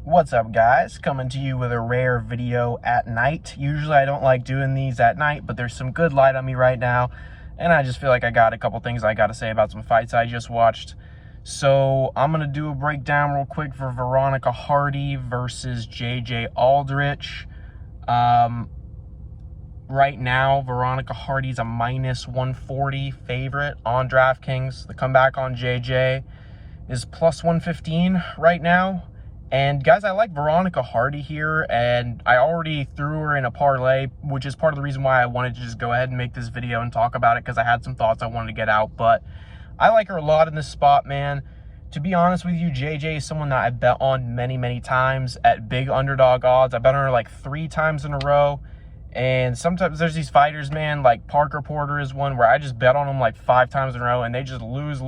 What's up, guys? Coming to you with a rare video at night. Usually I don't like doing these at night, but there's some good light on me right now, and I just feel like I got a couple things I got to say about some fights I just watched. So I'm going to do a breakdown real quick for Veronica Hardy versus Aldritch. Right now, Veronica Hardy's a minus 140 favorite on DraftKings. The comeback on JJ is plus 115 right now. And guys, I like Veronica Hardy here, and I already threw her in a parlay, which is part of the reason why I wanted to just go ahead and make this video and talk about it, because I had some thoughts I wanted to get out. But I like her a lot in this spot, man. To be honest with you, JJ is someone that I bet on many times at big underdog odds. I bet on her like 3 times in a row. And sometimes there's these fighters, man, like Parker Porter is one where I just bet on them like 5 times in a row, and they just lose.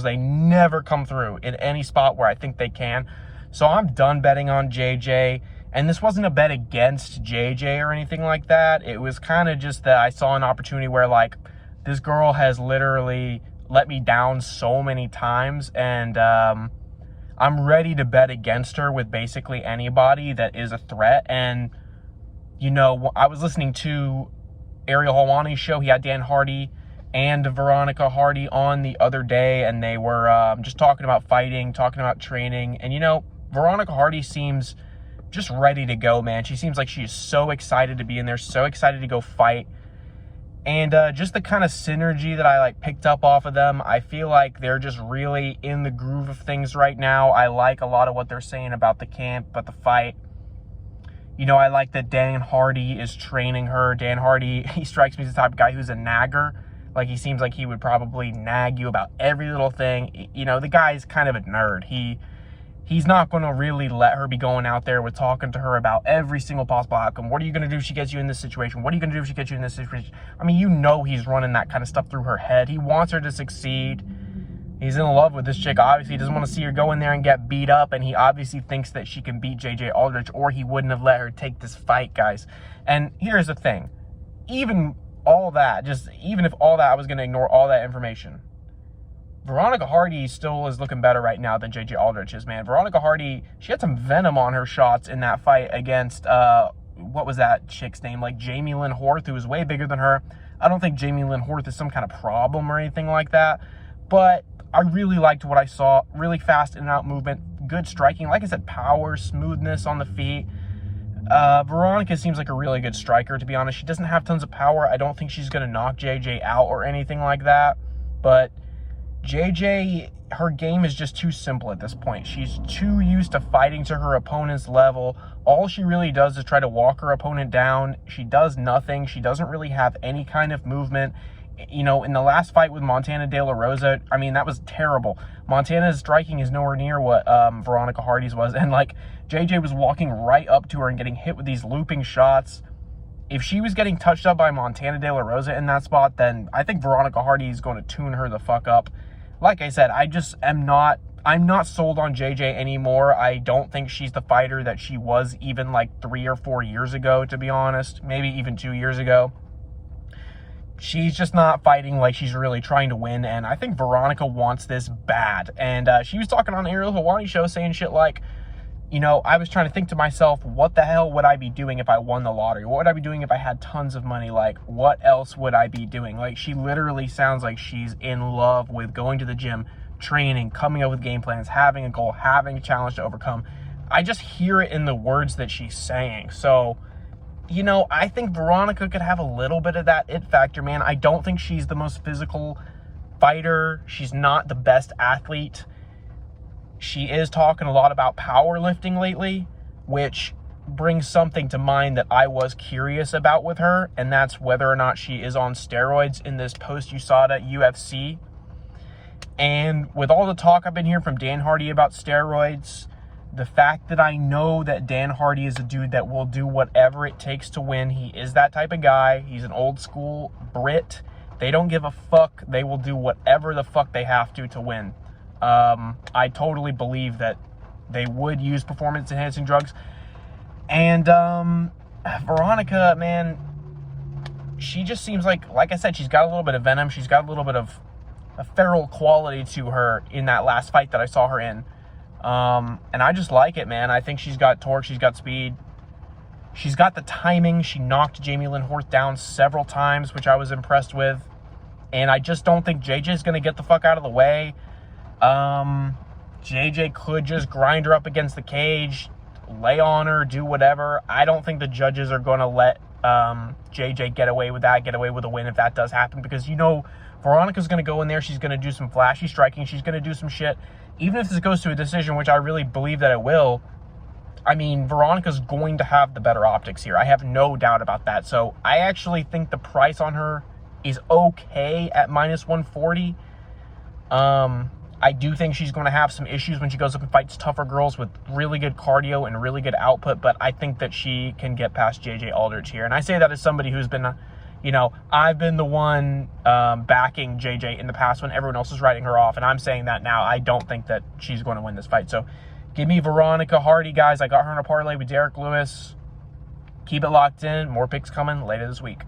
They never come through in any spot where I think they can. So I'm done betting on JJ, and this wasn't a bet against JJ or anything like that. It was kind of just that I saw an opportunity where, like, this girl has literally let me down so many times, and I'm ready to bet against her with basically anybody that is a threat. And, you know, I was listening to Ariel Helwani's show. He had Dan Hardy and Veronica Hardy on the other day, and they were just talking about fighting, talking about training, and, you know, Veronica Hardy seems just ready to go, man. She seems like she is so excited to be in there, so excited to go fight. And just the kind of synergy that I like picked up off of them, I feel like they're just really in the groove of things right now. I like a lot of what they're saying about the camp, about the fight. You know, I like that Dan Hardy is training her. Dan Hardy, he strikes me as the type of guy who's a nagger. Like, he seems like he would probably nag you about every little thing. You know, the guy's kind of a nerd. He's not going to really let her be going out there with talking to her about every single possible outcome. What are you going to do if she gets you in this situation? What are you going to do if she gets you in this situation? I mean, you know he's running that kind of stuff through her head. He wants her to succeed. He's in love with this chick. Obviously, he doesn't want to see her go in there and get beat up, and he obviously thinks that she can beat Aldritch, or he wouldn't have let her take this fight, guys. And here's the thing. Even if all that, I was going to ignore all that information, Veronica Hardy still is looking better right now than Aldritch is, man. Veronica Hardy, she had some venom on her shots in that fight against, what was that chick's name? Like Jamie Lynn Horth, who was way bigger than her. I don't think Jamie Lynn Horth is some kind of problem or anything like that. But I really liked what I saw. Really fast in and out movement. Good striking. Like I said, power, smoothness on the feet. Veronica seems like a really good striker, to be honest. She doesn't have tons of power. I don't think she's going to knock JJ out or anything like that. But JJ, her game is just too simple at this point. She's too used to fighting to her opponent's level. All she really does is try to walk her opponent down. She does nothing. She doesn't really have any kind of movement. You know, in the last fight with Montana De La Rosa, I mean, that was terrible. Montana's striking is nowhere near what Veronica Hardy's was. And, like, JJ was walking right up to her and getting hit with these looping shots. If she was getting touched up by Montana De La Rosa in that spot, then I think Veronica Hardy is going to tune her the fuck up. Like I said, I'm not sold on JJ anymore. I don't think she's the fighter that she was even like 3 or 4 years ago, to be honest. Maybe even 2 years ago. She's just not fighting like she's really trying to win, and I think Veronica wants this bad. And she was talking on Ariel Helwani's show saying shit like, you know, I was trying to think to myself, what the hell would I be doing if I won the lottery? What would I be doing if I had tons of money? Like, what else would I be doing? Like, she literally sounds like she's in love with going to the gym, training, coming up with game plans, having a goal, having a challenge to overcome. I just hear it in the words that she's saying. So, you know, I think Veronica could have a little bit of that it factor, man. I don't think she's the most physical fighter. She's not the best athlete. She is talking a lot about powerlifting lately, which brings something to mind that I was curious about with her, and that's whether or not she is on steroids in this post-USADA UFC. And with all the talk I've been hearing from Dan Hardy about steroids, the fact that I know that Dan Hardy is a dude that will do whatever it takes to win. He is that type of guy. He's an old school Brit. They don't give a fuck. They will do whatever the fuck they have to win. I totally believe that they would use performance-enhancing drugs. And Veronica, man, she just seems like I said, she's got a little bit of venom. She's got a little bit of a feral quality to her in that last fight that I saw her in. And I just like it, man. I think she's got torque, she's got speed, she's got the timing. She knocked Jamie Lynn Horth down several times, which I was impressed with. And I just don't think JJ's going to get the fuck out of the way. JJ could just grind her up against the cage, lay on her, do whatever. I don't think the judges are going to let JJ get away with that, get away with a win if that does happen, because you know Veronica's going to go in there, she's going to do some flashy striking, she's going to do some shit. Even if this goes to a decision, which I really believe that it will, I mean, Veronica's going to have the better optics here. I have no doubt about that. So I actually think the price on her is okay at minus 140. I do think she's going to have some issues when she goes up and fights tougher girls with really good cardio and really good output, but I think that she can get past JJ Aldritch here. And I say that as somebody who's been, you know, I've been the one backing JJ in the past when everyone else is writing her off, and I'm saying that now. I don't think that she's going to win this fight. So give me Veronica Hardy, guys. I got her in a parlay with Derek Lewis. Keep it locked in. More picks coming later this week.